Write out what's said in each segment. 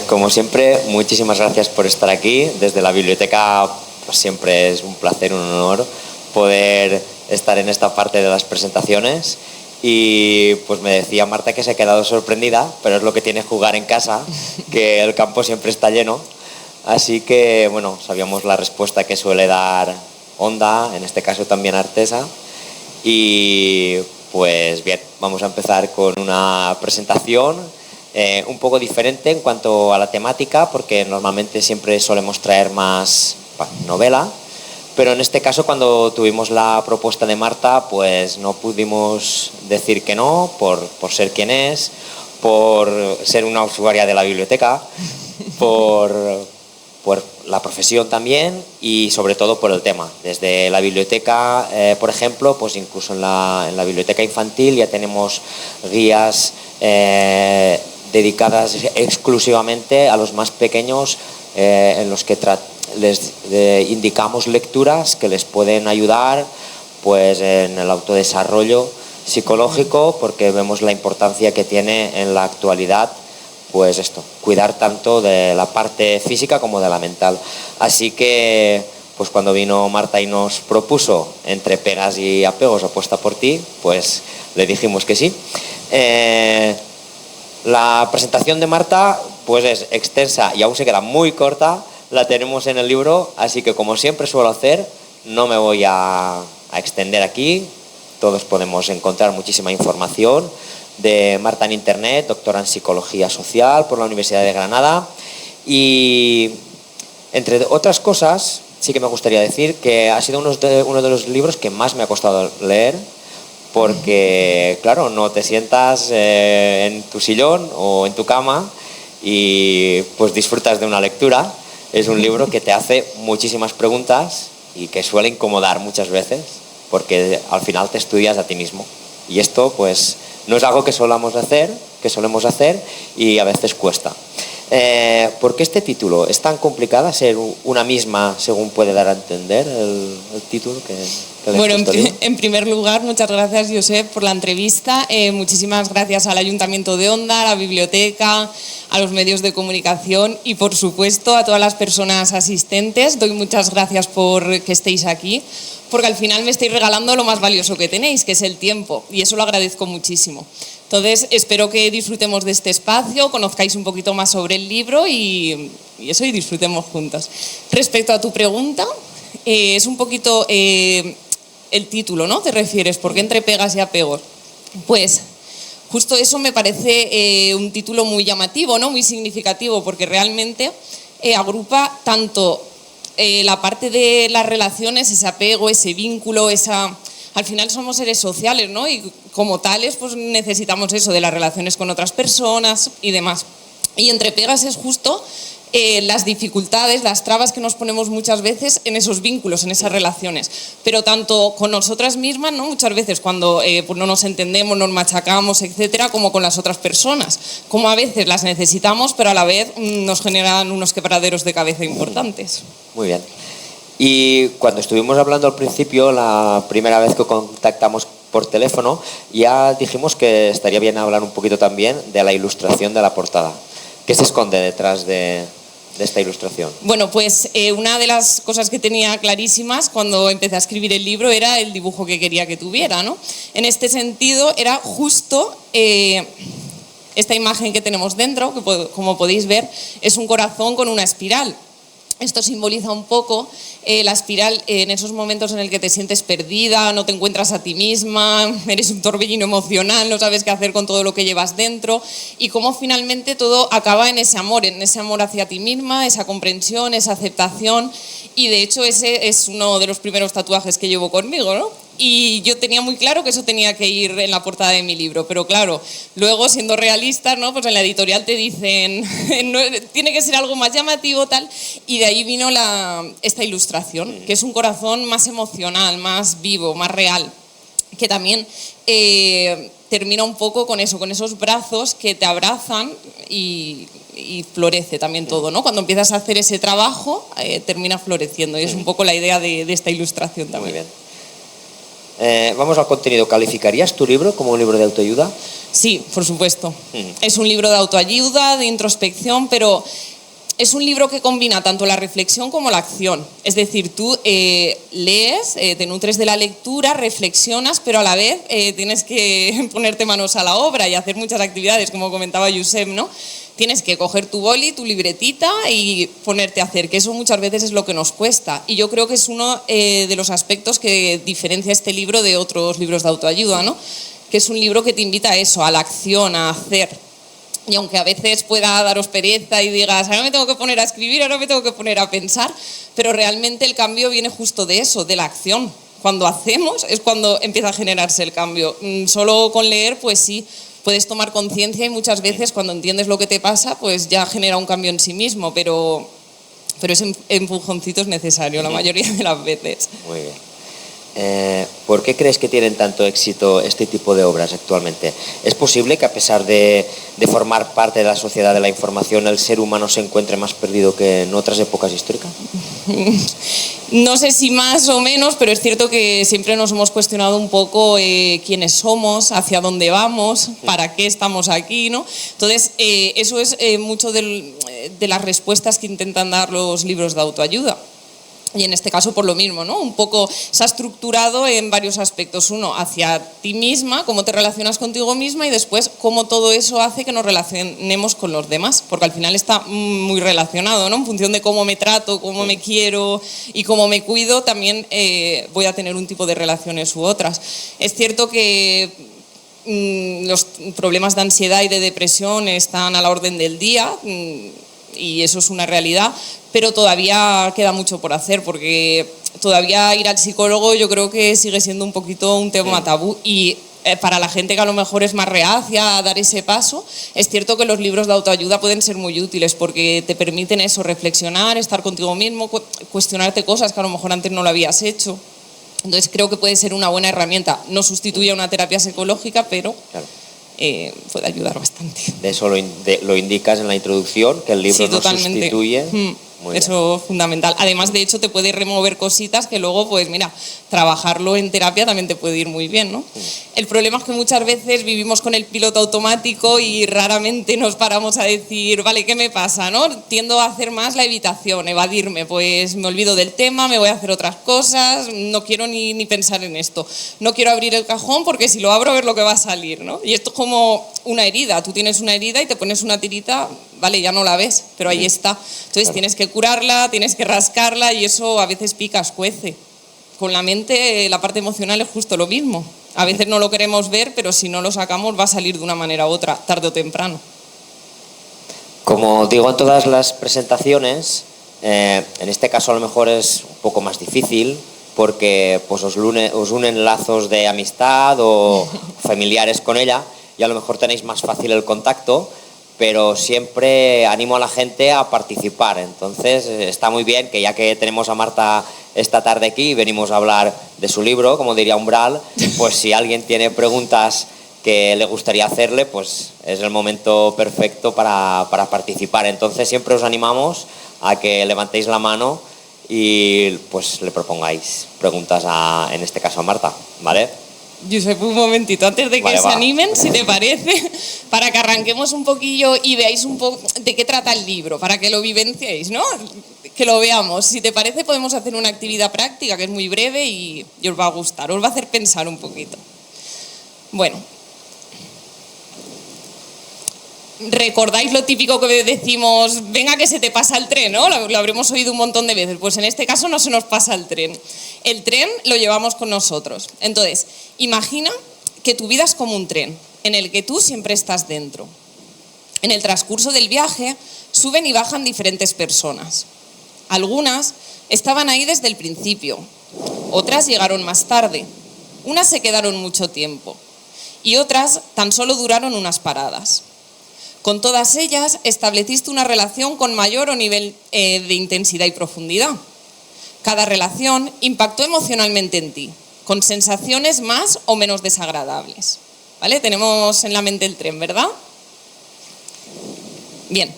Como siempre, muchísimas gracias por estar aquí. Desde la biblioteca pues siempre es un placer, un honor poder estar en esta parte de las presentaciones. Y pues me decía Marta que se ha quedado sorprendida, pero es lo que tiene jugar en casa, que el campo siempre está lleno. Así que, bueno, sabíamos la respuesta que suele dar Onda, en este caso también Artesa. Y pues bien, vamos a empezar con una presentación un poco diferente en cuanto a la temática, porque normalmente siempre solemos traer más novela, pero en este caso cuando tuvimos la propuesta de Marta, pues no pudimos decir que no, por ser quien es, por ser una usuaria de la biblioteca, por la profesión también y sobre todo por el tema. Desde la biblioteca, por ejemplo, pues incluso en la biblioteca infantil ya tenemos guías dedicadas exclusivamente a los más pequeños, en los que les indicamos lecturas que les pueden ayudar pues en el autodesarrollo psicológico, porque vemos la importancia que tiene en la actualidad pues esto, cuidar tanto de la parte física como de la mental. Así que pues cuando vino Marta y nos propuso Entre pegas y apegos apuesta por ti, pues le dijimos que sí. La presentación de Marta pues es extensa y aún se queda muy corta, la tenemos en el libro, así que como siempre suelo hacer, no me voy a extender aquí. Todos podemos encontrar muchísima información de Marta en internet, doctora en psicología social por la Universidad de Granada. Y entre otras cosas, sí que me gustaría decir que ha sido uno de los libros que más me ha costado leer, porque claro, no te sientas en tu sillón o en tu cama y pues disfrutas de una lectura. Es un libro que te hace muchísimas preguntas y que suele incomodar muchas veces, porque al final te estudias a ti mismo. Y esto pues no es algo que solemos hacer y a veces cuesta. ¿Por qué este título? ¿Es tan complicada ser una misma, según puede dar a entender el título que bueno, en primer lugar, muchas gracias, Josep, por la entrevista. Muchísimas gracias al Ayuntamiento de Onda, a la biblioteca, a los medios de comunicación y, por supuesto, a todas las personas asistentes. Doy muchas gracias por que estéis aquí, porque al final me estáis regalando lo más valioso que tenéis, que es el tiempo, y eso lo agradezco muchísimo. Entonces, espero que disfrutemos de este espacio, conozcáis un poquito más sobre el libro y eso, y disfrutemos juntos. Respecto a tu pregunta, es un poquito el título, ¿no? ¿Te refieres? ¿Por qué Entre pegas y apegos? Pues justo eso me parece un título muy llamativo, ¿no? Muy significativo, porque realmente agrupa tanto la parte de las relaciones, ese apego, ese vínculo, al final somos seres sociales, ¿no? Y como tales, pues necesitamos eso de las relaciones con otras personas y demás. Y Entre pegas es justo las dificultades, las trabas que nos ponemos muchas veces en esos vínculos, en esas relaciones. Pero tanto con nosotras mismas, ¿no? Muchas veces cuando pues no nos entendemos, nos machacamos, etcétera, como con las otras personas. Como a veces las necesitamos, pero a la vez nos generan unos quebraderos de cabeza importantes. Muy bien. Y cuando estuvimos hablando al principio, la primera vez que contactamos por teléfono, ya dijimos que estaría bien hablar un poquito también de la ilustración de la portada. ¿Qué se esconde detrás de esta ilustración? Bueno, pues una de las cosas que tenía clarísimas cuando empecé a escribir el libro era el dibujo que quería que tuviera, ¿no? En este sentido era justo esta imagen que tenemos dentro, que como podéis ver es un corazón con una espiral. Esto simboliza un poco la espiral en esos momentos en el que te sientes perdida, no te encuentras a ti misma, eres un torbellino emocional, no sabes qué hacer con todo lo que llevas dentro, y cómo finalmente todo acaba en ese amor hacia ti misma, esa comprensión, esa aceptación. Y de hecho ese es uno de los primeros tatuajes que llevo conmigo, ¿no? Y yo tenía muy claro que eso tenía que ir en la portada de mi libro, pero claro, luego siendo realistas, ¿no? Pues en la editorial te dicen, no, tiene que ser algo más llamativo, tal, y de ahí vino esta ilustración, que es un corazón más emocional, más vivo, más real, que también termina un poco con eso, con esos brazos que te abrazan y florece también todo, ¿no? Cuando empiezas a hacer ese trabajo, termina floreciendo, y es un poco la idea de esta ilustración también. Muy bien. Vamos al contenido. ¿Calificarías tu libro como un libro de autoayuda? Sí, por supuesto. Es un libro de autoayuda, de introspección, pero es un libro que combina tanto la reflexión como la acción. Es decir, tú lees, te nutres de la lectura, reflexionas, pero a la vez tienes que ponerte manos a la obra y hacer muchas actividades, como comentaba Josep, ¿no? Tienes que coger tu boli, tu libretita y ponerte a hacer, que eso muchas veces es lo que nos cuesta. Y yo creo que es uno de los aspectos que diferencia este libro de otros libros de autoayuda, ¿no? Que es un libro que te invita a eso, a la acción, a hacer. Y aunque a veces pueda daros pereza y digas, ahora me tengo que poner a escribir, ahora me tengo que poner a pensar, pero realmente el cambio viene justo de eso, de la acción. Cuando hacemos es cuando empieza a generarse el cambio. Solo con leer, pues sí, puedes tomar conciencia y muchas veces cuando entiendes lo que te pasa, pues ya genera un cambio en sí mismo, pero ese empujoncito es necesario la mayoría de las veces. Muy bien. ¿Por qué crees que tienen tanto éxito este tipo de obras actualmente? ¿Es posible que a pesar de formar parte de la sociedad de la información, el ser humano se encuentre más perdido que en otras épocas históricas? No sé si más o menos, pero es cierto que siempre nos hemos cuestionado un poco quiénes somos, hacia dónde vamos, para qué estamos aquí, ¿no? Entonces, eso es mucho de las respuestas que intentan dar los libros de autoayuda. Y en este caso por lo mismo, ¿no? Un poco se ha estructurado en varios aspectos. Uno, hacia ti misma, cómo te relacionas contigo misma, y después cómo todo eso hace que nos relacionemos con los demás, porque al final está muy relacionado, ¿no? En función de cómo me trato, cómo me quiero y cómo me cuido, también voy a tener un tipo de relaciones u otras. Es cierto que los problemas de ansiedad y de depresión están a la orden del día, y eso es una realidad, pero todavía queda mucho por hacer, porque todavía ir al psicólogo yo creo que sigue siendo un poquito un tema tabú, y para la gente que a lo mejor es más reacia a dar ese paso, es cierto que los libros de autoayuda pueden ser muy útiles porque te permiten eso, reflexionar, estar contigo mismo, cuestionarte cosas que a lo mejor antes no lo habías hecho. Entonces creo que puede ser una buena herramienta. No sustituye a una terapia psicológica, pero claro, puede ayudar bastante. De eso lo indicas en la introducción, que el libro sí, no sustituye. Eso es fundamental. Además, de hecho, te puede remover cositas que luego, pues mira, trabajarlo en terapia también te puede ir muy bien, ¿no? El problema es que muchas veces vivimos con el piloto automático y raramente nos paramos a decir, vale, ¿qué me pasa, no? Tiendo a hacer más la evitación, evadirme, pues me olvido del tema, me voy a hacer otras cosas, no quiero ni pensar en esto. No quiero abrir el cajón porque si lo abro a ver lo que va a salir, ¿no? Y esto es como una herida. Tú tienes una herida y te pones una tirita, vale, ya no la ves, pero ahí está. Entonces claro, tienes que curarla, tienes que rascarla, y eso a veces pica, escuece. Con la mente, la parte emocional es justo lo mismo. A veces no lo queremos ver, pero si no lo sacamos va a salir de una manera u otra, tarde o temprano. Como digo en todas las presentaciones, en este caso a lo mejor es un poco más difícil porque pues os unen lazos de amistad o familiares con ella, y a lo mejor tenéis más fácil el contacto, pero siempre animo a la gente a participar. Entonces está muy bien que ya que tenemos a Marta esta tarde aquí y venimos a hablar de su libro, como diría Umbral, pues si alguien tiene preguntas que le gustaría hacerle, pues es el momento perfecto para participar. Entonces siempre os animamos a que levantéis la mano y pues le propongáis preguntas en este caso a Marta, ¿vale? Josep, un momentito, antes de que se animen, si te parece, para que arranquemos un poquillo y veáis un poco de qué trata el libro, para que lo vivenciéis, ¿no? Que lo veamos. Si te parece, podemos hacer una actividad práctica que es muy breve y os va a gustar, os va a hacer pensar un poquito. Bueno, ¿recordáis lo típico que decimos, venga que se te pasa el tren, ¿no? Lo habremos oído un montón de veces. Pues en este caso no se nos pasa el tren. El tren lo llevamos con nosotros. Entonces, imagina que tu vida es como un tren, en el que tú siempre estás dentro. En el transcurso del viaje suben y bajan diferentes personas. Algunas estaban ahí desde el principio, otras llegaron más tarde, unas se quedaron mucho tiempo y otras tan solo duraron unas paradas. Con todas ellas estableciste una relación con mayor o nivel de intensidad y profundidad. Cada relación impactó emocionalmente en ti, con sensaciones más o menos desagradables. ¿Vale? Tenemos en la mente el tren, ¿verdad? Bien,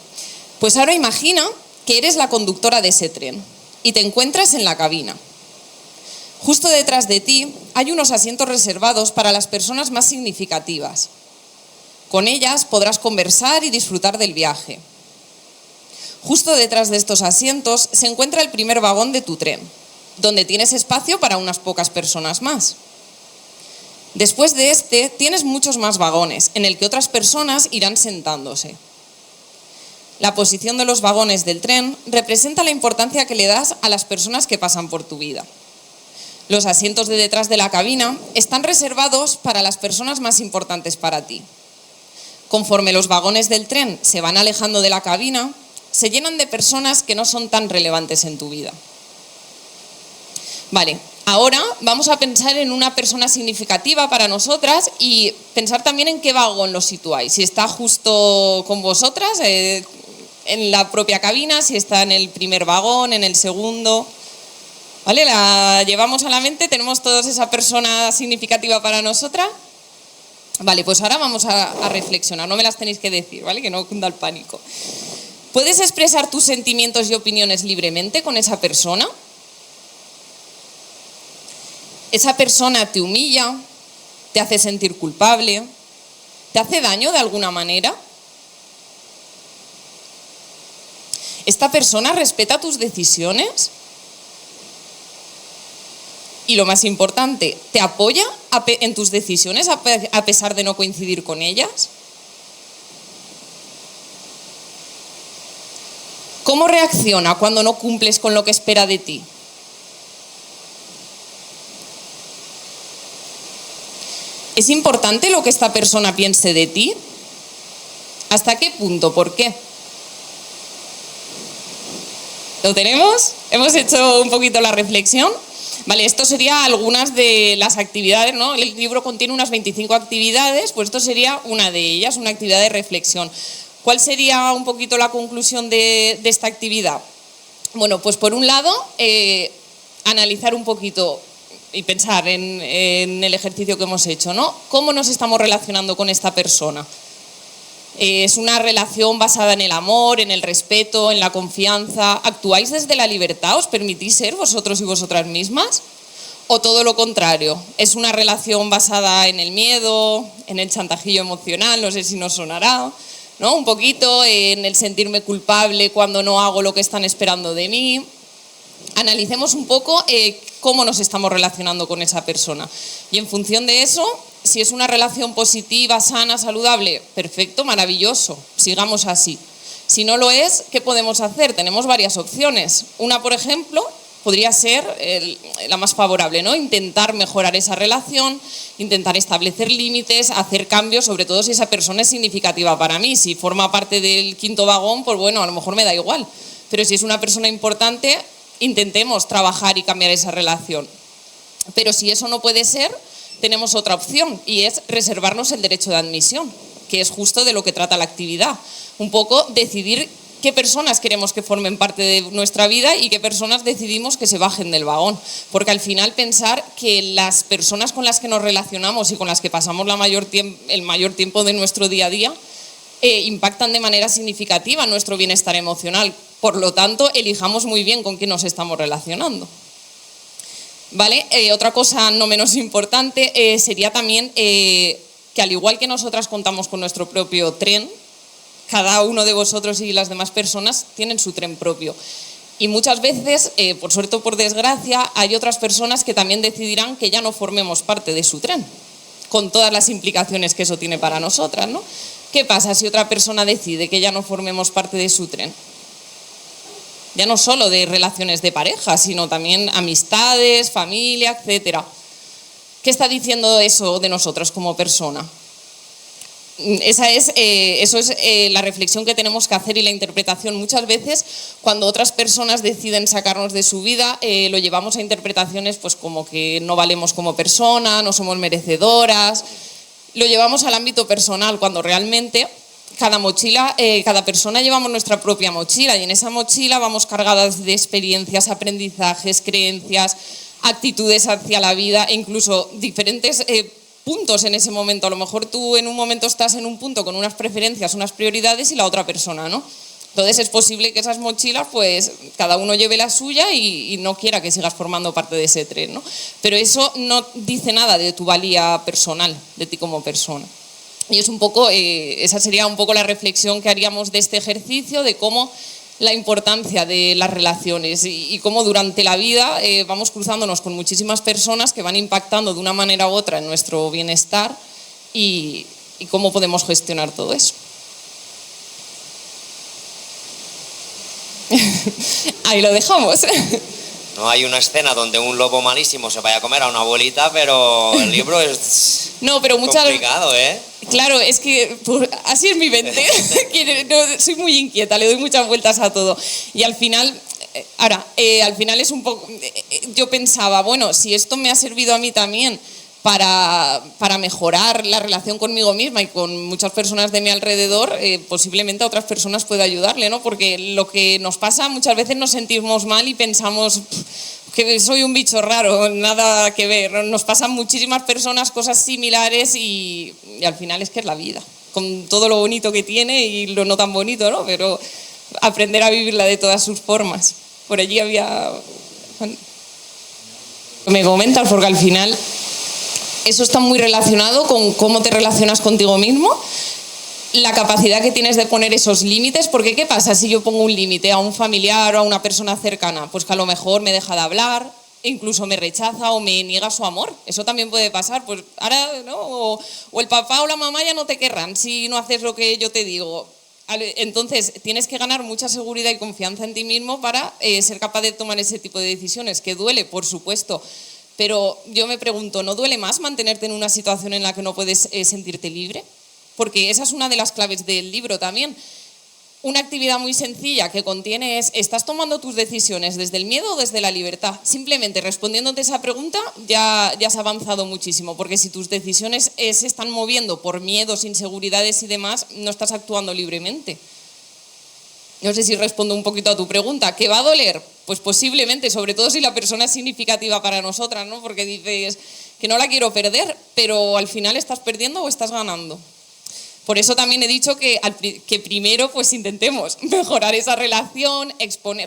pues ahora imagina que eres la conductora de ese tren y te encuentras en la cabina. Justo detrás de ti hay unos asientos reservados para las personas más significativas. Con ellas podrás conversar y disfrutar del viaje. Justo detrás de estos asientos se encuentra el primer vagón de tu tren, donde tienes espacio para unas pocas personas más. Después de este, tienes muchos más vagones, en el que otras personas irán sentándose. La posición de los vagones del tren representa la importancia que le das a las personas que pasan por tu vida. Los asientos de detrás de la cabina están reservados para las personas más importantes para ti. Conforme los vagones del tren se van alejando de la cabina, se llenan de personas que no son tan relevantes en tu vida. Vale, ahora vamos a pensar en una persona significativa para nosotras y pensar también en qué vagón lo situáis. Si está justo con vosotras, en la propia cabina, si está en el primer vagón, en el segundo. ¿Vale? La llevamos a la mente, tenemos todos esa persona significativa para nosotras. Vale, pues ahora vamos a reflexionar, no me las tenéis que decir, ¿vale? Que no cunda el pánico. ¿Puedes expresar tus sentimientos y opiniones libremente con esa persona? ¿Esa persona te humilla? ¿Te hace sentir culpable? ¿Te hace daño de alguna manera? ¿Esta persona respeta tus decisiones? Y lo más importante, ¿te apoya en tus decisiones a pesar de no coincidir con ellas? ¿Cómo reacciona cuando no cumples con lo que espera de ti? ¿Es importante lo que esta persona piense de ti? ¿Hasta qué punto? ¿Por qué? ¿Lo tenemos? ¿Hemos hecho un poquito la reflexión? Vale, esto sería algunas de las actividades, ¿no? El libro contiene unas 25 actividades, pues esto sería una de ellas, una actividad de reflexión. ¿Cuál sería un poquito la conclusión de esta actividad? Bueno, pues por un lado, analizar un poquito y pensar en el ejercicio que hemos hecho, ¿no? ¿Cómo nos estamos relacionando con esta persona? ¿Es una relación basada en el amor, en el respeto, en la confianza? ¿Actuáis desde la libertad? ¿Os permitís ser vosotros y vosotras mismas? ¿O todo lo contrario? ¿Es una relación basada en el miedo, en el chantajillo emocional? No sé si nos sonará, ¿no? Un poquito en el sentirme culpable cuando no hago lo que están esperando de mí. Analicemos un poco cómo nos estamos relacionando con esa persona. Y en función de eso, si es una relación positiva, sana, saludable, perfecto, maravilloso, sigamos así. Si no lo es, ¿qué podemos hacer? Tenemos varias opciones. Una, por ejemplo, podría ser la más favorable, ¿no? Intentar mejorar esa relación, intentar establecer límites, hacer cambios, sobre todo si esa persona es significativa para mí. Si forma parte del quinto vagón, pues bueno, a lo mejor me da igual. Pero si es una persona importante, intentemos trabajar y cambiar esa relación. Pero si eso no puede ser, tenemos otra opción y es reservarnos el derecho de admisión, que es justo de lo que trata la actividad. Un poco decidir qué personas queremos que formen parte de nuestra vida y qué personas decidimos que se bajen del vagón. Porque al final pensar que las personas con las que nos relacionamos y con las que pasamos el mayor tiempo de nuestro día a día impactan de manera significativa nuestro bienestar emocional. Por lo tanto, elijamos muy bien con quién nos estamos relacionando. ¿Vale? Otra cosa no menos importante sería también que al igual que nosotras contamos con nuestro propio tren, cada uno de vosotros y las demás personas tienen su tren propio. Y muchas veces, por suerte o por desgracia, hay otras personas que también decidirán que ya no formemos parte de su tren, con todas las implicaciones que eso tiene para nosotras, ¿no? ¿Qué pasa si otra persona decide que ya no formemos parte de su tren? Ya no solo de relaciones de pareja, sino también amistades, familia, etcétera. ¿Qué está diciendo eso de nosotros como persona? Eso es la reflexión que tenemos que hacer y la interpretación. Muchas veces, cuando otras personas deciden sacarnos de su vida, lo llevamos a interpretaciones pues como que no valemos como persona, no somos merecedoras. Lo llevamos al ámbito personal, cuando realmente cada persona llevamos nuestra propia mochila y en esa mochila vamos cargadas de experiencias, aprendizajes, creencias, actitudes hacia la vida e incluso diferentes puntos en ese momento. A lo mejor tú en un momento estás en un punto con unas preferencias, unas prioridades y la otra persona, ¿no? Entonces es posible que esas mochilas, pues cada uno lleve la suya y no quiera que sigas formando parte de ese tren, ¿no? Pero eso no dice nada de tu valía personal, de ti como persona. Y es un poco, esa sería un poco la reflexión que haríamos de este ejercicio, de cómo la importancia de las relaciones y cómo durante la vida vamos cruzándonos con muchísimas personas que van impactando de una manera u otra en nuestro bienestar y cómo podemos gestionar todo eso. Ahí lo dejamos. No hay una escena donde un lobo malísimo se vaya a comer a una abuelita, pero el libro es complicado, ¿eh? Claro, es que así es mi mente. Soy muy inquieta, le doy muchas vueltas a todo. Y al final, al final es un poco... Yo pensaba, bueno, si esto me ha servido a mí también para mejorar la relación conmigo misma y con muchas personas de mi alrededor, posiblemente a otras personas pueda ayudarle, ¿no? Porque lo que nos pasa, muchas veces nos sentimos mal y pensamos que soy un bicho raro, nada que ver. Nos pasan muchísimas personas cosas similares y al final es que es la vida, con todo lo bonito que tiene y lo no tan bonito, ¿no? Pero aprender a vivirla de todas sus formas. Por allí había... Me comentas, porque al final eso está muy relacionado con cómo te relacionas contigo mismo, la capacidad que tienes de poner esos límites, porque ¿qué pasa si yo pongo un límite a un familiar o a una persona cercana? Pues que a lo mejor me deja de hablar, incluso me rechaza o me niega su amor. Eso también puede pasar, pues ahora, ¿no? O el papá o la mamá ya no te querrán si no haces lo que yo te digo. Entonces tienes que ganar mucha seguridad y confianza en ti mismo para ser capaz de tomar ese tipo de decisiones, que duele, por supuesto. Pero yo me pregunto, ¿no duele más mantenerte en una situación en la que no puedes sentirte libre? Porque esa es una de las claves del libro también. Una actividad muy sencilla que contiene es, ¿estás tomando tus decisiones desde el miedo o desde la libertad? Simplemente respondiéndote esa pregunta ya has avanzado muchísimo, porque si tus decisiones se están moviendo por miedos, inseguridades y demás, no estás actuando libremente. No sé si respondo un poquito a tu pregunta. ¿Qué va a doler? Pues posiblemente, sobre todo si la persona es significativa para nosotras, ¿no? Porque dices que no la quiero perder, pero al final estás perdiendo o estás ganando. Por eso también he dicho que primero pues intentemos mejorar esa relación,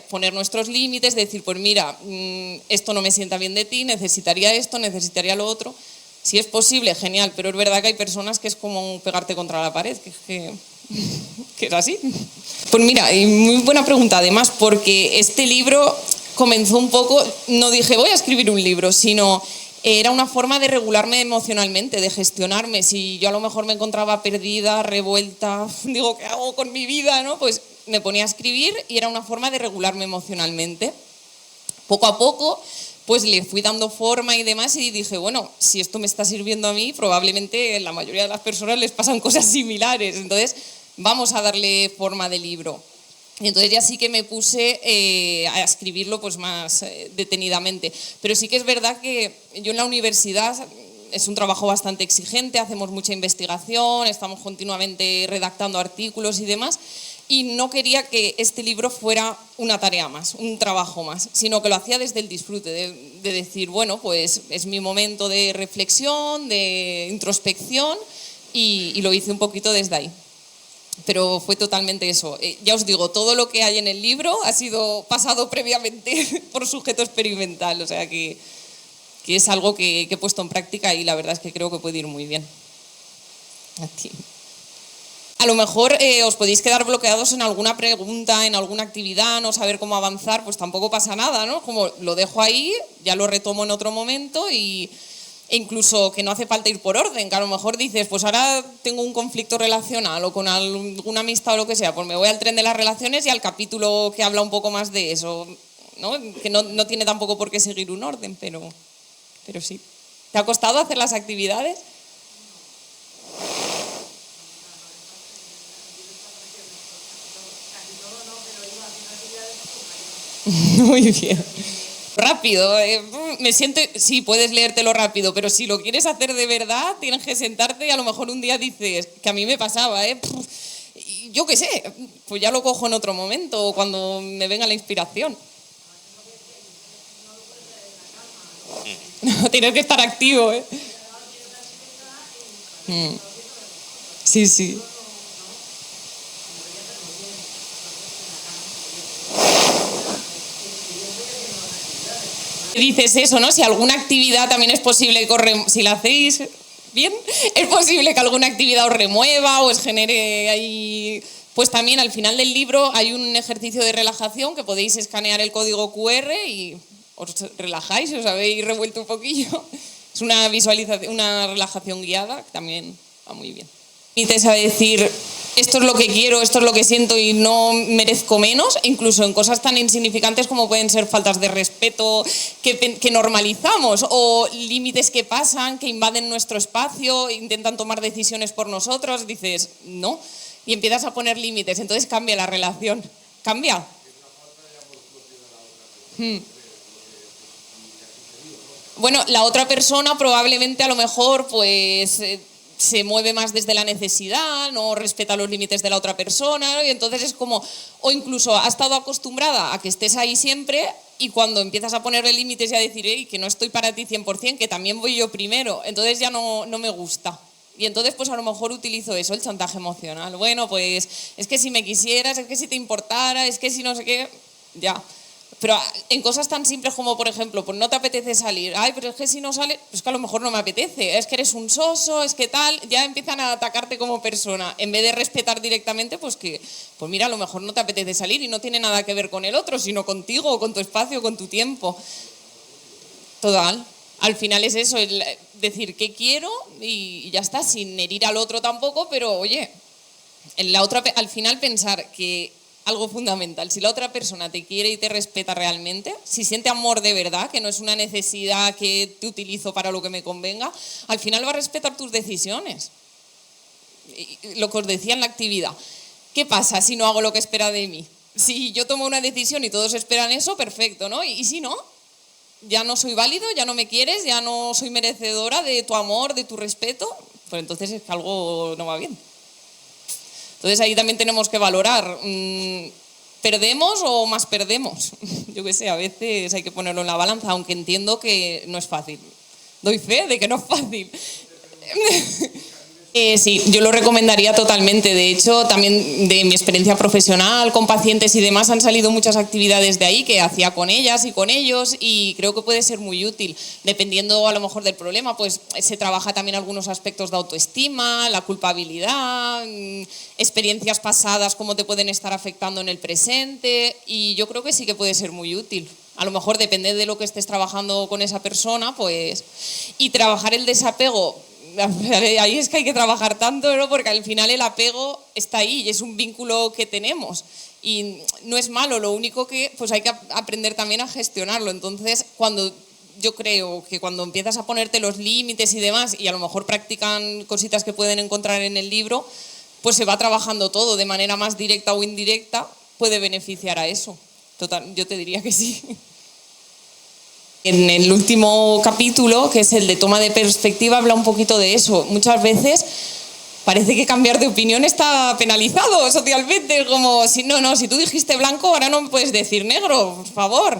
poner nuestros límites, decir, pues mira, esto no me sienta bien de ti, necesitaría esto, necesitaría lo otro. Si es posible, genial, pero es verdad que hay personas que es como pegarte contra la pared, que es así. Pues mira, y muy buena pregunta además, porque este libro comenzó un poco, no dije voy a escribir un libro, sino era una forma de regularme emocionalmente, de gestionarme. Si yo a lo mejor me encontraba perdida, revuelta, digo, ¿qué hago con mi vida?, ¿no? Pues me ponía a escribir y era una forma de regularme emocionalmente. Poco a poco pues le fui dando forma y demás y dije, bueno, si esto me está sirviendo a mí, probablemente a la mayoría de las personas les pasan cosas similares, entonces vamos a darle forma de libro. Y entonces ya sí que me puse a escribirlo pues más detenidamente. Pero sí que es verdad que yo en la universidad es un trabajo bastante exigente, hacemos mucha investigación, estamos continuamente redactando artículos y demás, y no quería que este libro fuera una tarea más, un trabajo más, sino que lo hacía desde el disfrute, de decir, bueno, pues es mi momento de reflexión, de introspección, y lo hice un poquito desde ahí. Pero fue totalmente eso. Ya os digo, todo lo que hay en el libro ha sido pasado previamente por sujeto experimental, o sea que es algo que he puesto en práctica y la verdad es que creo que puede ir muy bien. Aquí. A lo mejor os podéis quedar bloqueados en alguna pregunta, en alguna actividad, no saber cómo avanzar, pues tampoco pasa nada, ¿no? Como lo dejo ahí, ya lo retomo en otro momento e incluso que no hace falta ir por orden, que a lo mejor dices, pues ahora tengo un conflicto relacional o con alguna amistad o lo que sea, pues me voy al tren de las relaciones y al capítulo que habla un poco más de eso, ¿no? Que no tiene tampoco por qué seguir un orden, pero sí. ¿Te ha costado hacer las actividades? Muy bien. Rápido, me siento, sí, puedes leértelo rápido, pero si lo quieres hacer de verdad, tienes que sentarte y a lo mejor un día dices, que a mí me pasaba, yo qué sé, pues ya lo cojo en otro momento o cuando me venga la inspiración. No, tienes que estar activo, ¿eh? Sí, sí. Dices eso, ¿no? Si alguna actividad también es posible que si la hacéis bien, es posible que alguna actividad os remueva o os genere ahí... Pues también al final del libro hay un ejercicio de relajación que podéis escanear el código QR y os relajáis, os habéis revuelto un poquillo. Es una visualización, una relajación guiada que también va muy bien. Límites a decir, esto es lo que quiero, esto es lo que siento y no merezco menos, incluso en cosas tan insignificantes como pueden ser faltas de respeto que normalizamos o límites que pasan, que invaden nuestro espacio, intentan tomar decisiones por nosotros, dices, no, y empiezas a poner límites, entonces cambia la relación, cambia. Bueno, la otra persona probablemente a lo mejor pues... se mueve más desde la necesidad, no respeta los límites de la otra persona, ¿no? Y entonces es como, o incluso ha estado acostumbrada a que estés ahí siempre y cuando empiezas a ponerle límites y a decir, hey, que no estoy para ti 100%, que también voy yo primero, entonces ya no me gusta. Y entonces pues a lo mejor utilizo eso, el chantaje emocional. Bueno, pues es que si me quisieras, es que si te importara, es que si no sé qué, ya. Pero en cosas tan simples como, por ejemplo, pues no te apetece salir. Ay, pero es que si no sales, pues que a lo mejor no me apetece. Es que eres un soso, es que tal. Ya empiezan a atacarte como persona. En vez de respetar directamente, pues que, pues mira, a lo mejor no te apetece salir y no tiene nada que ver con el otro, sino contigo, con tu espacio, con tu tiempo. Total. Al final es eso, el decir qué quiero y ya está, sin herir al otro tampoco, pero oye, al final pensar que... Algo fundamental, si la otra persona te quiere y te respeta realmente, si siente amor de verdad, que no es una necesidad que te utilizo para lo que me convenga, al final va a respetar tus decisiones. Lo que os decía en la actividad, ¿qué pasa si no hago lo que espera de mí? Si yo tomo una decisión y todos esperan eso, perfecto, ¿no? Y si no, ya no soy válido, ya no me quieres, ya no soy merecedora de tu amor, de tu respeto, pues entonces es que algo no va bien. Entonces ahí también tenemos que valorar, ¿perdemos o más perdemos? Yo qué sé, a veces hay que ponerlo en la balanza, aunque entiendo que no es fácil. Doy fe de que no es fácil. Sí, yo lo recomendaría totalmente. De hecho, también de mi experiencia profesional con pacientes y demás han salido muchas actividades de ahí que hacía con ellas y con ellos y creo que puede ser muy útil. Dependiendo a lo mejor del problema, pues se trabaja también algunos aspectos de autoestima, la culpabilidad, experiencias pasadas, cómo te pueden estar afectando en el presente y yo creo que sí que puede ser muy útil. A lo mejor depende de lo que estés trabajando con esa persona, pues... Y trabajar el desapego... Ahí es que hay que trabajar tanto, ¿no? Porque al final el apego está ahí y es un vínculo que tenemos y no es malo, lo único que pues hay que aprender también a gestionarlo. Entonces, yo creo que cuando empiezas a ponerte los límites y demás y a lo mejor practican cositas que pueden encontrar en el libro, pues se va trabajando todo de manera más directa o indirecta, puede beneficiar a eso. Total, yo te diría que sí. En el último capítulo, que es el de toma de perspectiva, habla un poquito de eso. Muchas veces parece que cambiar de opinión está penalizado socialmente, como si tú dijiste blanco, ahora no me puedes decir negro, por favor.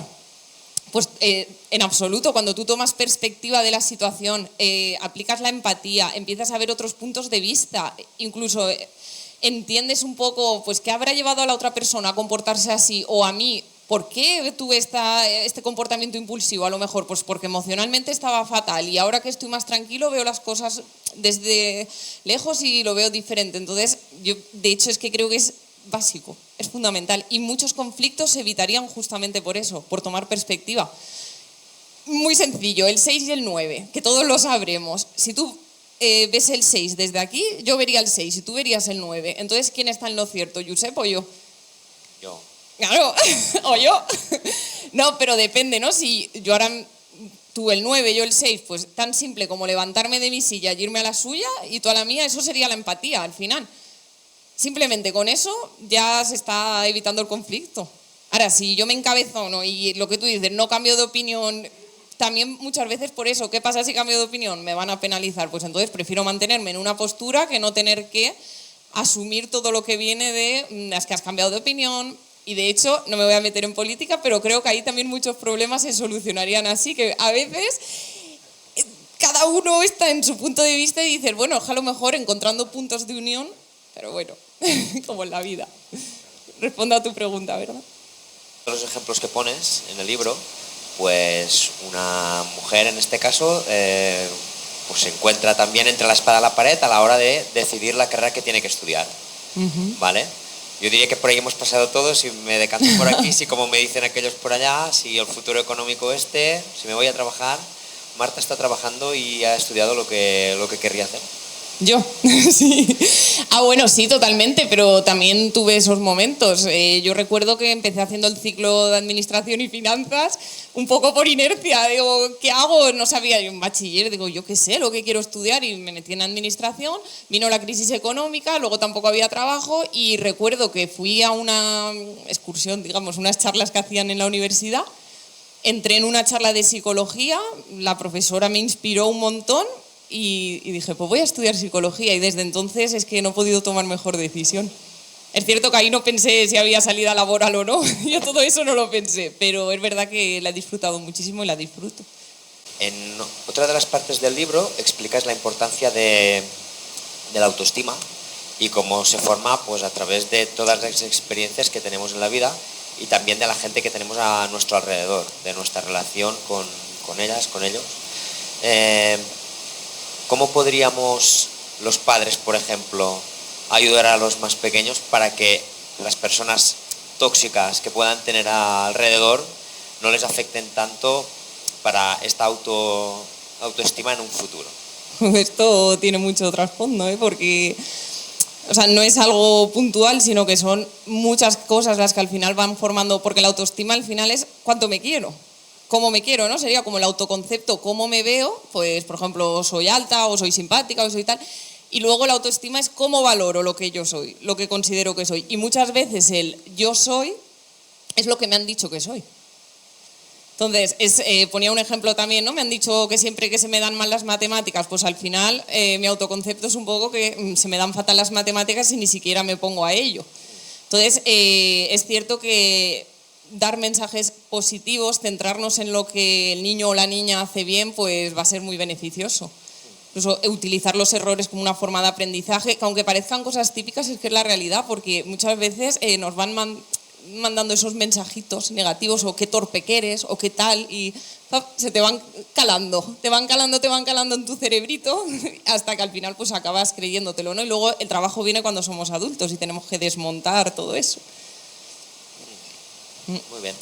Pues en absoluto, cuando tú tomas perspectiva de la situación, aplicas la empatía, empiezas a ver otros puntos de vista, incluso entiendes un poco pues qué habrá llevado a la otra persona a comportarse así o a mí. ¿Por qué tuve este comportamiento impulsivo? A lo mejor pues porque emocionalmente estaba fatal y ahora que estoy más tranquilo veo las cosas desde lejos y lo veo diferente. Entonces, yo de hecho es que creo que es básico, es fundamental y muchos conflictos se evitarían justamente por eso, por tomar perspectiva. Muy sencillo, el 6 y el 9, que todos lo sabremos. Si tú ves el 6 desde aquí, yo vería el 6 y tú verías el 9. Entonces, ¿quién está en lo cierto, Josep o yo? Yo. Claro, o yo. No, pero depende, ¿no? Si yo ahora, tú el 9, yo el 6, pues tan simple como levantarme de mi silla y irme a la suya y tú a la mía, eso sería la empatía al final. Simplemente con eso ya se está evitando el conflicto. Ahora, si yo me encabezono y lo que tú dices, no cambio de opinión, también muchas veces por eso, ¿qué pasa si cambio de opinión? Me van a penalizar. Pues entonces prefiero mantenerme en una postura que no tener que asumir todo lo que viene de es que has cambiado de opinión. Y de hecho, no me voy a meter en política, pero creo que ahí también muchos problemas se solucionarían así, que a veces cada uno está en su punto de vista y dices, bueno, a lo mejor encontrando puntos de unión, pero bueno, como en la vida. Respondo a tu pregunta, ¿verdad? Los ejemplos que pones en el libro pues una mujer en este caso pues se encuentra también entre la espada y la pared a la hora de decidir la carrera que tiene que estudiar, ¿vale? Yo diría que por ahí hemos pasado todos, si me decanto por aquí, si como me dicen aquellos por allá, si el futuro económico si me voy a trabajar, Marta está trabajando y ha estudiado lo que querría hacer. Yo, sí. Bueno, sí, totalmente, pero también tuve esos momentos. Yo recuerdo que empecé haciendo el ciclo de Administración y Finanzas un poco por inercia. Digo, ¿qué hago? No sabía, yo en bachiller, digo, yo qué sé, lo que quiero estudiar, y me metí en Administración. Vino la crisis económica, luego tampoco había trabajo, y recuerdo que fui a una excursión, digamos, unas charlas que hacían en la universidad. Entré en una charla de psicología, la profesora me inspiró un montón. Y dije, pues voy a estudiar psicología, y desde entonces es que no he podido tomar mejor decisión. Es cierto que ahí no pensé si había salida laboral o no, yo todo eso no lo pensé, pero es verdad que la he disfrutado muchísimo y la disfruto. En otra de las partes del libro explicas la importancia de la autoestima y cómo se forma pues, a través de todas las experiencias que tenemos en la vida y también de la gente que tenemos a nuestro alrededor, de nuestra relación con ellas, con ellos. ¿Cómo podríamos los padres, por ejemplo, ayudar a los más pequeños para que las personas tóxicas que puedan tener alrededor no les afecten tanto para esta autoestima en un futuro? Esto tiene mucho trasfondo, porque no es algo puntual, sino que son muchas cosas las que al final van formando, porque la autoestima al final es cuánto me quiero. Cómo me quiero, ¿no? Sería como el autoconcepto, cómo me veo, pues por ejemplo soy alta o soy simpática o soy tal, y luego la autoestima es cómo valoro lo que yo soy, lo que considero que soy, y muchas veces el yo soy es lo que me han dicho que soy. Entonces, ponía un ejemplo también, ¿no? Me han dicho que siempre que se me dan mal las matemáticas, pues al final mi autoconcepto es un poco que se me dan fatal las matemáticas y ni siquiera me pongo a ello. Entonces, es cierto que dar mensajes positivos, centrarnos en lo que el niño o la niña hace bien, pues va a ser muy beneficioso. Incluso utilizar los errores como una forma de aprendizaje, que aunque parezcan cosas típicas, es que es la realidad, porque muchas veces nos van mandando esos mensajitos negativos, o qué torpe que eres, o qué tal, y se te van calando en tu cerebrito, hasta que al final pues acabas creyéndotelo, ¿no? Y luego el trabajo viene cuando somos adultos y tenemos que desmontar todo eso. Muy bien.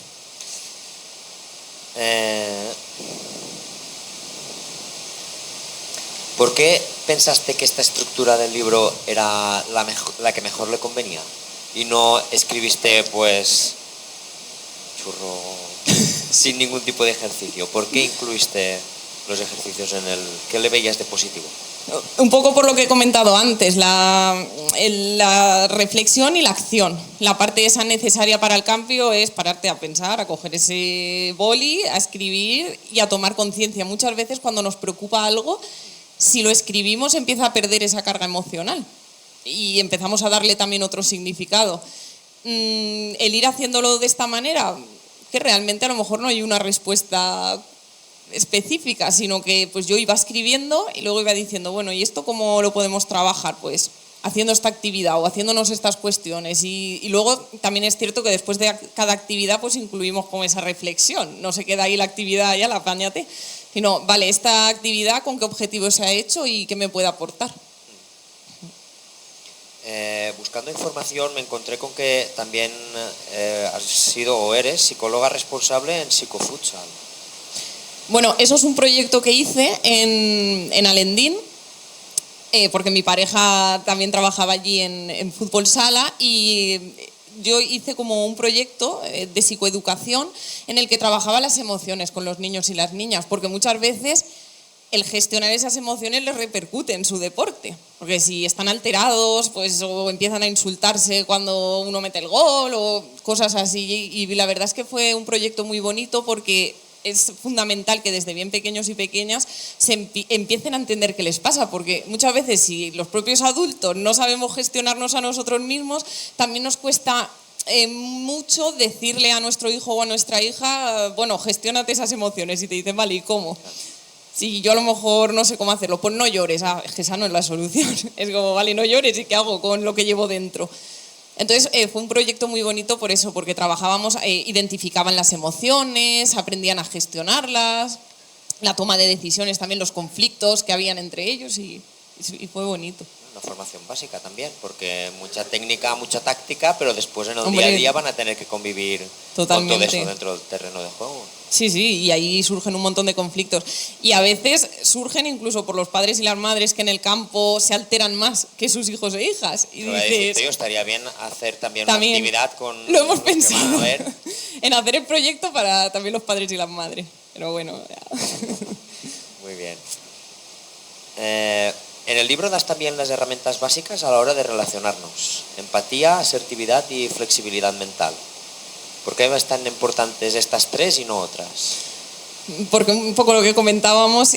¿Por qué pensaste que esta estructura del libro era la que mejor le convenía? Y no escribiste, pues, sin ningún tipo de ejercicio. ¿Por qué incluiste los ejercicios en el...? ¿Qué le veías de positivo? Un poco por lo que he comentado antes, la reflexión y la acción. La parte esa necesaria para el cambio es pararte a pensar, a coger ese boli, a escribir y a tomar conciencia. Muchas veces cuando nos preocupa algo, si lo escribimos empieza a perder esa carga emocional y empezamos a darle también otro significado. El ir haciéndolo de esta manera, que realmente a lo mejor no hay una respuesta específica, sino que pues yo iba escribiendo y luego iba diciendo, bueno, ¿y esto cómo lo podemos trabajar? Pues haciendo esta actividad o haciéndonos estas cuestiones, y luego también es cierto que después de cada actividad pues incluimos como esa reflexión, no se queda ahí la actividad, ya la apáñate, sino, vale, esta actividad con qué objetivo se ha hecho y qué me puede aportar. Buscando información me encontré con que también has sido o eres psicóloga responsable en Psicofutsal. Bueno, eso es un proyecto que hice en Alendín, porque mi pareja también trabajaba allí en fútbol sala, y yo hice como un proyecto de psicoeducación en el que trabajaba las emociones con los niños y las niñas, porque muchas veces el gestionar esas emociones les repercute en su deporte, porque si están alterados, pues o empiezan a insultarse cuando uno mete el gol o cosas así, y la verdad es que fue un proyecto muy bonito porque es fundamental que desde bien pequeños y pequeñas empiecen a entender qué les pasa, porque muchas veces si los propios adultos no sabemos gestionarnos a nosotros mismos, también nos cuesta mucho decirle a nuestro hijo o a nuestra hija, bueno, gestiónate esas emociones, y te dicen, vale, ¿y cómo? Si yo a lo mejor no sé cómo hacerlo, pues no llores, es que esa no es la solución, es como, vale, no llores, ¿y qué hago con lo que llevo dentro? Entonces fue un proyecto muy bonito por eso, porque trabajábamos, identificaban las emociones, aprendían a gestionarlas, la toma de decisiones, también los conflictos que habían entre ellos y fue bonito. Una formación básica también, porque mucha técnica, mucha táctica, pero después en el Hombre, día a día van a tener que convivir totalmente con todo eso dentro del terreno de juego. Sí, y ahí surgen un montón de conflictos. Y a veces surgen incluso por los padres y las madres que en el campo se alteran más que sus hijos e hijas. Y dices, yo estaría bien hacer también una actividad con lo hemos los que pensado van a ver. en hacer el proyecto para también los padres y las madres. Pero bueno. Muy bien. En el libro das también las herramientas básicas a la hora de relacionarnos. Empatía, asertividad y flexibilidad mental. ¿Por qué están importantes estas tres y no otras? Porque un poco lo que comentábamos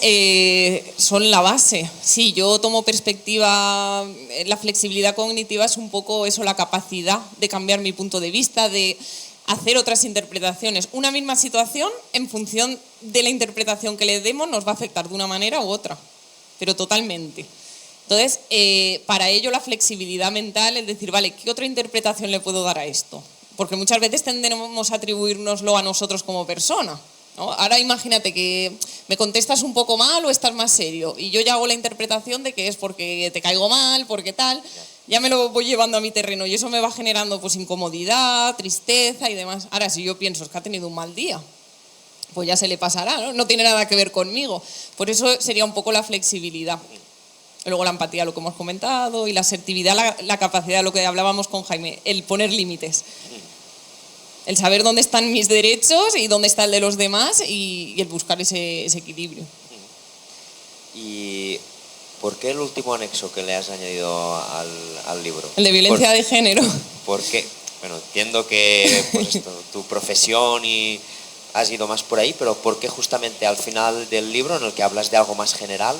son la base. Sí, yo tomo perspectiva, la flexibilidad cognitiva es un poco eso, la capacidad de cambiar mi punto de vista, de hacer otras interpretaciones. Una misma situación, en función de la interpretación que le demos, nos va a afectar de una manera u otra, pero totalmente. Entonces, para ello la flexibilidad mental es decir, vale, ¿qué otra interpretación le puedo dar a esto? Porque muchas veces tendemos a atribuírnoslo a nosotros como persona, ¿no? Ahora imagínate que me contestas un poco mal o estás más serio y yo ya hago la interpretación de que es porque te caigo mal, porque tal, ya me lo voy llevando a mi terreno y eso me va generando pues incomodidad, tristeza y demás. Ahora, si yo pienso es que ha tenido un mal día, pues ya se le pasará, ¿no? No tiene nada que ver conmigo. Por eso sería un poco la flexibilidad. Luego la empatía, lo que hemos comentado, y la asertividad, la capacidad, lo que hablábamos con Jaime, el poner límites. El saber dónde están mis derechos y dónde está el de los demás y el buscar ese equilibrio. ¿Y por qué el último anexo que le has añadido al libro? El de violencia de género. Porque, bueno, entiendo que pues esto, tu profesión y has ido más por ahí, pero ¿por qué justamente al final del libro, en el que hablas de algo más general,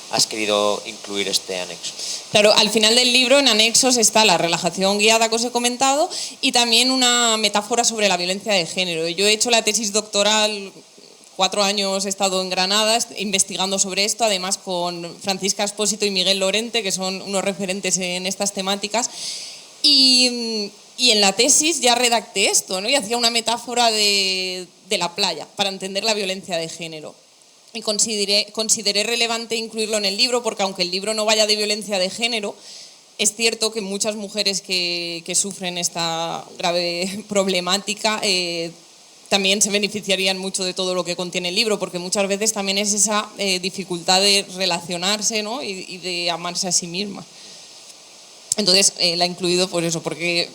has querido incluir este anexo? Claro, al final del libro, en anexos, está la relajación guiada que os he comentado y también una metáfora sobre la violencia de género. Yo he hecho la tesis doctoral, 4 años he estado en Granada investigando sobre esto, además con Francisca Espósito y Miguel Lorente, que son unos referentes en estas temáticas. Y en la tesis ya redacté esto, ¿no? Y hacía una metáfora de la playa para entender la violencia de género. Y consideré relevante incluirlo en el libro porque aunque el libro no vaya de violencia de género, es cierto que muchas mujeres que sufren esta grave problemática también se beneficiarían mucho de todo lo que contiene el libro, porque muchas veces también es esa dificultad de relacionarse, ¿no? y de amarse a sí misma. Entonces la he incluido por eso, porque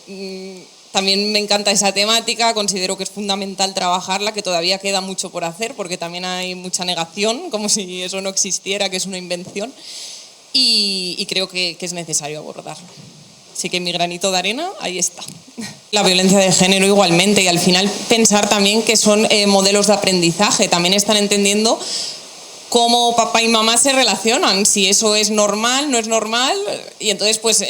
también me encanta esa temática, considero que es fundamental trabajarla, que todavía queda mucho por hacer, porque también hay mucha negación, como si eso no existiera, que es una invención, y creo que es necesario abordarlo. Así que mi granito de arena, ahí está. La violencia de género igualmente, y al final pensar también que son modelos de aprendizaje, también están entendiendo cómo papá y mamá se relacionan, si eso es normal, no es normal, y entonces pues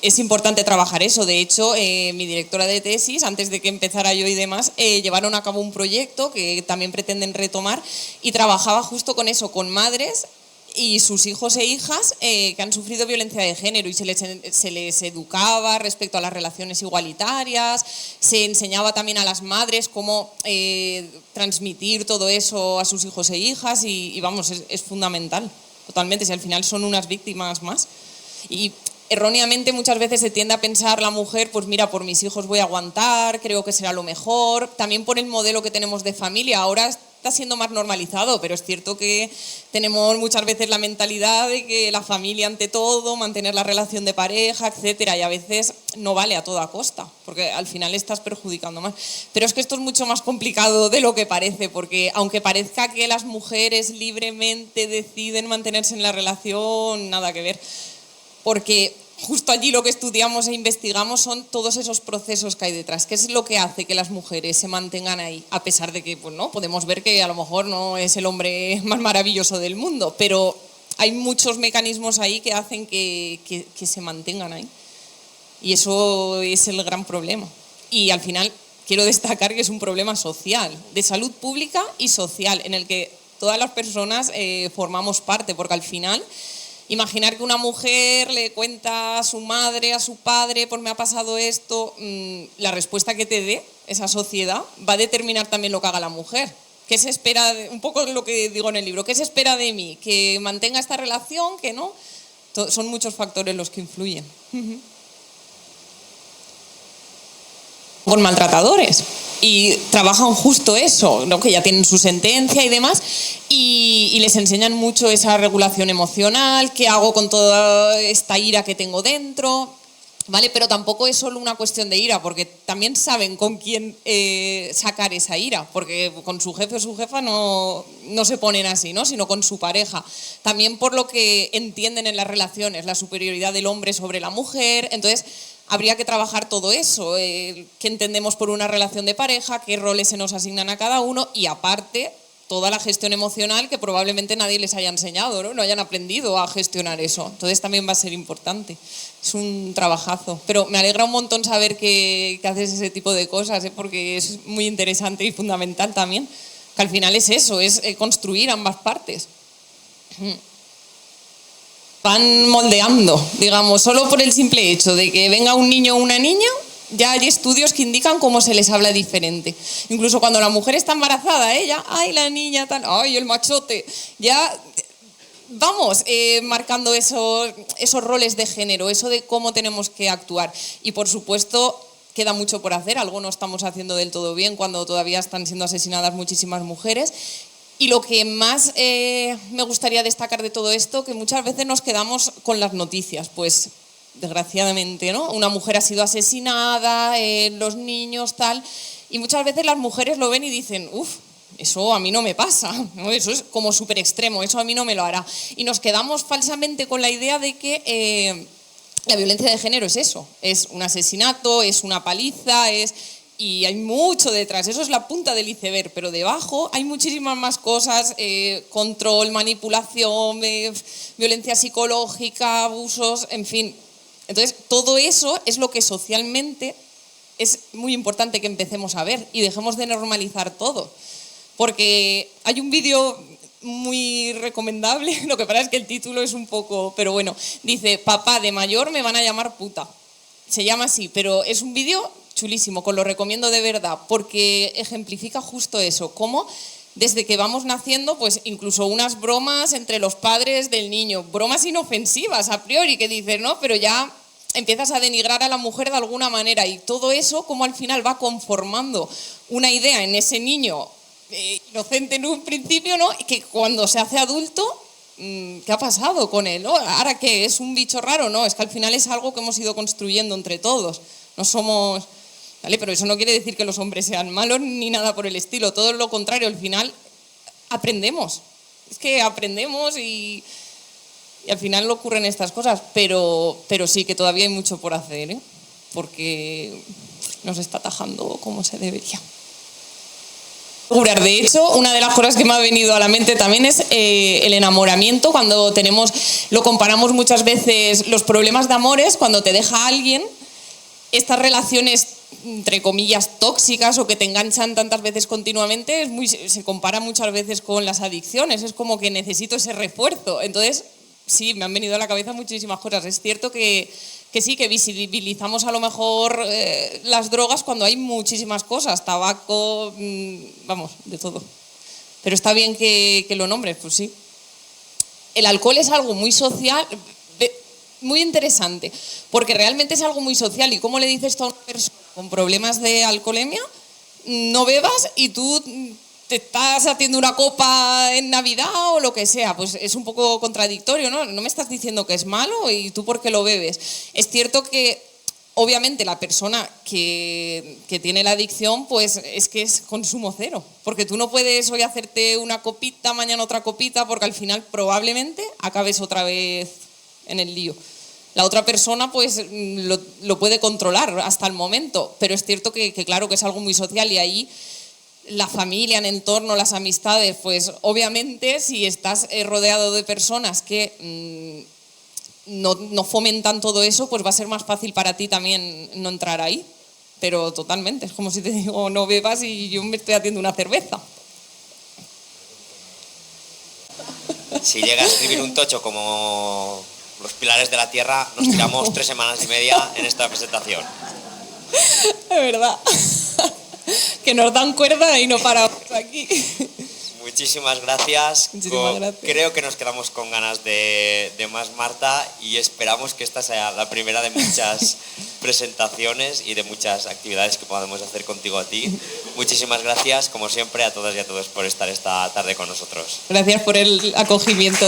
es importante trabajar eso. De hecho, mi directora de tesis, antes de que empezara yo y demás, llevaron a cabo un proyecto que también pretenden retomar y trabajaba justo con eso, con madres y sus hijos e hijas que han sufrido violencia de género y se les educaba respecto a las relaciones igualitarias, se enseñaba también a las madres cómo transmitir todo eso a sus hijos e hijas y vamos, es fundamental, totalmente, si al final son unas víctimas más. Y erróneamente muchas veces se tiende a pensar la mujer, pues mira, por mis hijos voy a aguantar, creo que será lo mejor, también por el modelo que tenemos de familia, ahora está siendo más normalizado, pero es cierto que tenemos muchas veces la mentalidad de que la familia ante todo, mantener la relación de pareja, etcétera, y a veces no vale a toda costa, porque al final estás perjudicando más. Pero es que esto es mucho más complicado de lo que parece, porque aunque parezca que las mujeres libremente deciden mantenerse en la relación, nada que ver, porque justo allí lo que estudiamos e investigamos son todos esos procesos que hay detrás. ¿Qué es lo que hace que las mujeres se mantengan ahí? A pesar de que pues, ¿no? podemos ver que a lo mejor no es el hombre más maravilloso del mundo, pero hay muchos mecanismos ahí que hacen que se mantengan ahí. Y eso es el gran problema. Y al final quiero destacar que es un problema social, de salud pública y social, en el que todas las personas formamos parte, porque al final Imaginar que una mujer le cuenta a su madre, a su padre, pues me ha pasado esto, la respuesta que te dé esa sociedad va a determinar también lo que haga la mujer. ¿Qué se espera? Un poco lo que digo en el libro. ¿Qué se espera de mí? ¿Que mantenga esta relación? ¿Que no? Son muchos factores los que influyen. Con maltratadores y trabajan justo eso, ¿no? Que ya tienen su sentencia y demás, y les enseñan mucho esa regulación emocional, qué hago con toda esta ira que tengo dentro, ¿vale? Pero tampoco es solo una cuestión de ira, porque también saben con quién sacar esa ira, porque con su jefe o su jefa no se ponen así, ¿no? Sino con su pareja. También por lo que entienden en las relaciones, la superioridad del hombre sobre la mujer. Entonces, habría que trabajar todo eso, qué entendemos por una relación de pareja, qué roles se nos asignan a cada uno y aparte toda la gestión emocional que probablemente nadie les haya enseñado, ¿no? No hayan aprendido a gestionar eso. Entonces también va a ser importante. Es un trabajazo. Pero me alegra un montón saber que haces ese tipo de cosas, porque es muy interesante y fundamental también. Que al final es eso, es construir ambas partes. Van moldeando, digamos, solo por el simple hecho de que venga un niño o una niña, ya hay estudios que indican cómo se les habla diferente. Incluso cuando la mujer está embarazada, ella, ay, la niña, tal, ay, el machote, ya vamos marcando esos roles de género, eso de cómo tenemos que actuar. Y por supuesto, queda mucho por hacer, algo no estamos haciendo del todo bien cuando todavía están siendo asesinadas muchísimas mujeres. Y lo que más me gustaría destacar de todo esto, que muchas veces nos quedamos con las noticias, pues desgraciadamente, ¿no? Una mujer ha sido asesinada, los niños, tal, y muchas veces las mujeres lo ven y dicen, uff, eso a mí no me pasa, ¿no? Eso es como súper extremo, eso a mí no me lo hará. Y nos quedamos falsamente con la idea de que la violencia de género es eso, es un asesinato, es una paliza, y hay mucho detrás, eso es la punta del iceberg, pero debajo hay muchísimas más cosas, control, manipulación, violencia psicológica, abusos, en fin. Entonces, todo eso es lo que socialmente es muy importante que empecemos a ver y dejemos de normalizar todo. Porque hay un vídeo muy recomendable, lo que pasa es que el título es un poco, pero bueno, dice, papá, de mayor me van a llamar puta. Se llama así, pero es un vídeo chulísimo, os lo recomiendo de verdad, porque ejemplifica justo eso, cómo desde que vamos naciendo, pues incluso unas bromas entre los padres del niño, bromas inofensivas a priori, que dices, ¿no? Pero ya empiezas a denigrar a la mujer de alguna manera y todo eso como al final va conformando una idea en ese niño inocente en un principio, ¿no? Que cuando se hace adulto, ¿qué ha pasado con él, ¿no? Ahora que es un bicho raro, no, es que al final es algo que hemos ido construyendo entre todos, no somos... ¿Vale? Pero eso no quiere decir que los hombres sean malos ni nada por el estilo, todo lo contrario, al final aprendemos, es que aprendemos y al final ocurren estas cosas, pero sí que todavía hay mucho por hacer, ¿eh? Porque nos está atajando como se debería. De hecho, una de las cosas que me ha venido a la mente también es el enamoramiento, cuando lo comparamos muchas veces, los problemas de amores, cuando te deja alguien, estas relaciones entre comillas tóxicas o que te enganchan tantas veces continuamente se compara muchas veces con las adicciones, es como que necesito ese refuerzo. Entonces sí, me han venido a la cabeza muchísimas cosas. Es cierto que sí, que visibilizamos a lo mejor las drogas cuando hay muchísimas cosas, tabaco, vamos, de todo. Pero está bien que lo nombres, pues sí. El alcohol es algo muy social, muy interesante, porque realmente es algo muy social. ¿Y cómo le dices tú a una persona con problemas de alcoholemia? No bebas y tú te estás haciendo una copa en Navidad o lo que sea, pues es un poco contradictorio, ¿no? No me estás diciendo que es malo y tú por qué lo bebes. Es cierto que obviamente la persona que tiene la adicción, pues es que es consumo cero, porque tú no puedes hoy hacerte una copita, mañana otra copita, porque al final probablemente acabes otra vez en el lío. La otra persona pues lo puede controlar hasta el momento, pero es cierto que claro que es algo muy social y ahí la familia, el entorno, las amistades, pues obviamente si estás rodeado de personas que no fomentan todo eso, pues va a ser más fácil para ti también no entrar ahí, pero totalmente, es como si te digo no bebas y yo me estoy haciendo una cerveza. Si llega a escribir un tocho como Los pilares de la tierra, nos tiramos 3 semanas y media en esta presentación. Es verdad. Que nos dan cuerda y no paramos aquí. Muchísimas gracias. Muchísimas gracias. Creo que nos quedamos con ganas de más, Marta, y esperamos que esta sea la primera de muchas presentaciones y de muchas actividades que podamos hacer contigo a ti. Muchísimas gracias, como siempre, a todas y a todos por estar esta tarde con nosotros. Gracias por el acogimiento.